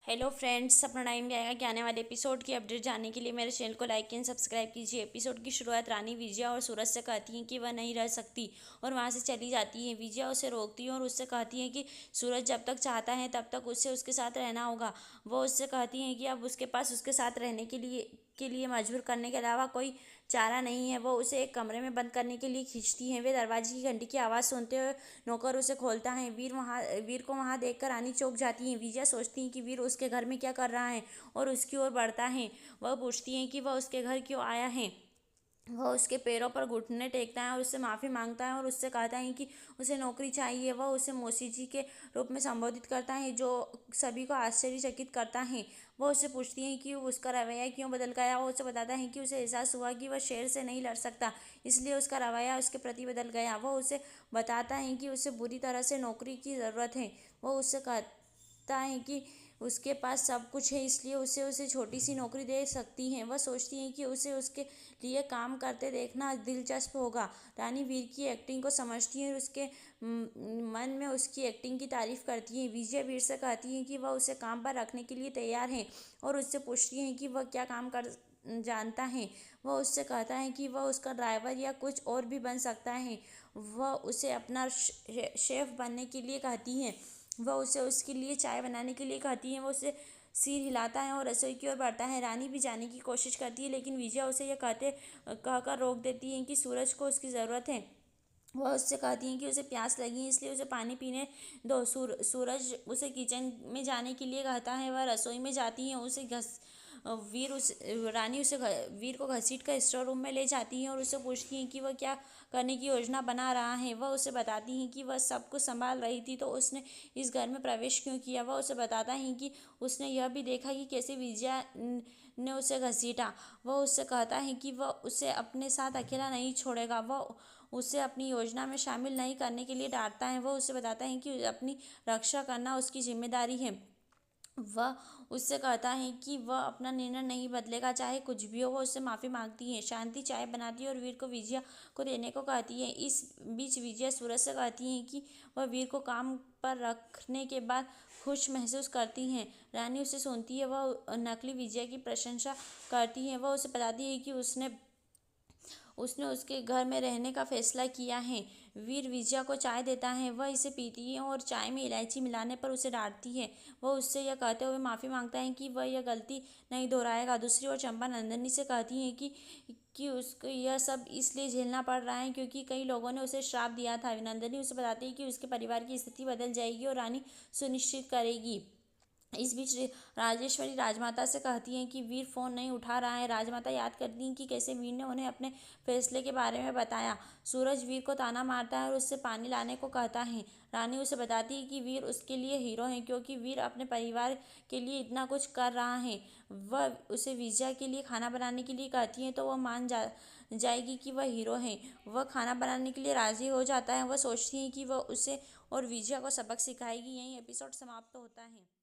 Hello friends, अपना time भी आएगा कि आने वाले एपिसोड की अपडेट जानने के लिए मेरे चैनल को लाइक एंड सब्सक्राइब कीजिए। एपिसोड की शुरुआत रानी विजया और सूरज से कहती हैं कि वह नहीं रह सकती और वहाँ से चली जाती है। विजया उसे रोकती है और उससे कहती है कि सूरज जब तक चाहता है तब तक उसे उसके साथ रहना होगा। वो उससे कहती हैं कि अब उसके पास उसके साथ रहने के लिए मजबूर करने के अलावा कोई चारा नहीं है। वो उसे एक कमरे में बंद करने के लिए खींचती हैं। वे दरवाजे की घंटी की आवाज़ सुनते हुए नौकर उसे खोलता है। वीर को वहाँ देखकर रानी चौंक जाती है। विजया सोचती है कि वीर उसके घर में क्या कर रहा है और उसकी ओर बढ़ता है। वह पूछती है कि वह उसके घर क्यों आया है। वह उसके पैरों पर घुटने टेकता है और उससे माफ़ी मांगता है और उससे कहता है कि उसे नौकरी चाहिए। वह उसे मौसी जी के रूप में संबोधित करता है, जो सभी को आश्चर्यचकित करता है। वह उससे पूछती है कि उसका रवैया क्यों बदल गया। वह उसे बताता है कि उसे एहसास हुआ कि वह शेर से नहीं लड़ सकता, इसलिए उसका रवैया उसके प्रति बदल गया। वह उसे बताता है कि उसे बुरी तरह से नौकरी की ज़रूरत है। वह उससे कहता है कि उसके पास सब कुछ है, इसलिए उसे छोटी सी नौकरी दे सकती हैं। वह सोचती हैं कि उसे उसके लिए काम करते देखना दिलचस्प होगा। रानी वीर की एक्टिंग को समझती है और उसके मन में उसकी एक्टिंग की तारीफ करती है। विजय वीर से कहती है कि वह उसे काम पर रखने के लिए तैयार है और उससे पूछती है कि वह क्या काम कर जानता है। वह उससे कहता है कि वह उसका ड्राइवर या कुछ और भी बन सकता है। वह उसे अपना शेफ बनने के लिए कहती है। वह उसे उसके लिए चाय बनाने के लिए कहती है। वो उसे सिर हिलाता है और रसोई की ओर बढ़ता है। रानी भी जाने की कोशिश करती है, लेकिन विजया उसे यह कहकर रोक देती है कि सूरज को उसकी ज़रूरत है। वह उससे कहती हैं कि उसे प्यास लगी है, इसलिए उसे पानी पीने दो। सूरज उसे किचन में जाने के लिए कहता है। वह रसोई में जाती है। उसे घस वीर उस रानी उसे वीर को घसीट कर स्टोर रूम में ले जाती है और उससे पूछती हैं कि वह क्या करने की योजना बना रहा है। वह उसे बताती हैं कि वह सब कुछ संभाल रही थी तो उसने इस घर में प्रवेश क्यों किया। वह उसे बताता है कि उसने यह भी देखा कि कैसे विजया ने उसे घसीटा। वह उससे कहता है कि वह उसे अपने साथ अकेला नहीं छोड़ेगा। वह उसे अपनी योजना में शामिल नहीं करने के लिए डांटता है। वह उसे बताता है कि अपनी रक्षा करना उसकी जिम्मेदारी है। वह उससे कहता है कि वह अपना निर्णय नहीं बदलेगा, चाहे कुछ भी हो। वह उससे माफ़ी मांगती है। शांति चाय बनाती है और वीर को विजया को देने को कहती है। इस बीच विजया सूरज से कहती है कि वह वीर को काम पर रखने के बाद खुश महसूस करती हैं। रानी उसे सुनती है। वह नकली विजया की प्रशंसा करती है। वह उसे बताती है कि उसने उसने उसके घर में रहने का फैसला किया है। वीर विजया को चाय देता है। वह इसे पीती है और चाय में इलायची मिलाने पर उसे डांटती है। वह उससे यह कहते हुए माफ़ी मांगता है कि वह यह गलती नहीं दोहराएगा। दूसरी ओर चंपा नंदिनी से कहती है कि उसको यह सब इसलिए झेलना पड़ रहा है क्योंकि कई लोगों ने उसे श्राप दिया था। नंदिनी उसे बताती है कि उसके परिवार की स्थिति बदल जाएगी और रानी सुनिश्चित करेगी। इस बीच राजेश्वरी राजमाता से कहती हैं कि वीर फ़ोन नहीं उठा रहा है। राजमाता याद करती हैं कि कैसे वीर ने उन्हें अपने फैसले के बारे में बताया। सूरज वीर को ताना मारता है और उससे पानी लाने को कहता है। रानी उसे बताती है कि वीर उसके लिए हीरो है क्योंकि वीर अपने परिवार के लिए इतना कुछ कर रहा है। वह उसे विजया के लिए खाना बनाने के लिए कहती है तो वह मान जाएगी कि वह हीरो है। वह खाना बनाने के लिए राज़ी हो जाता है। वह सोचती है कि वह उसे और विजया को सबक सिखाएगी। यही एपिसोड समाप्त होता है।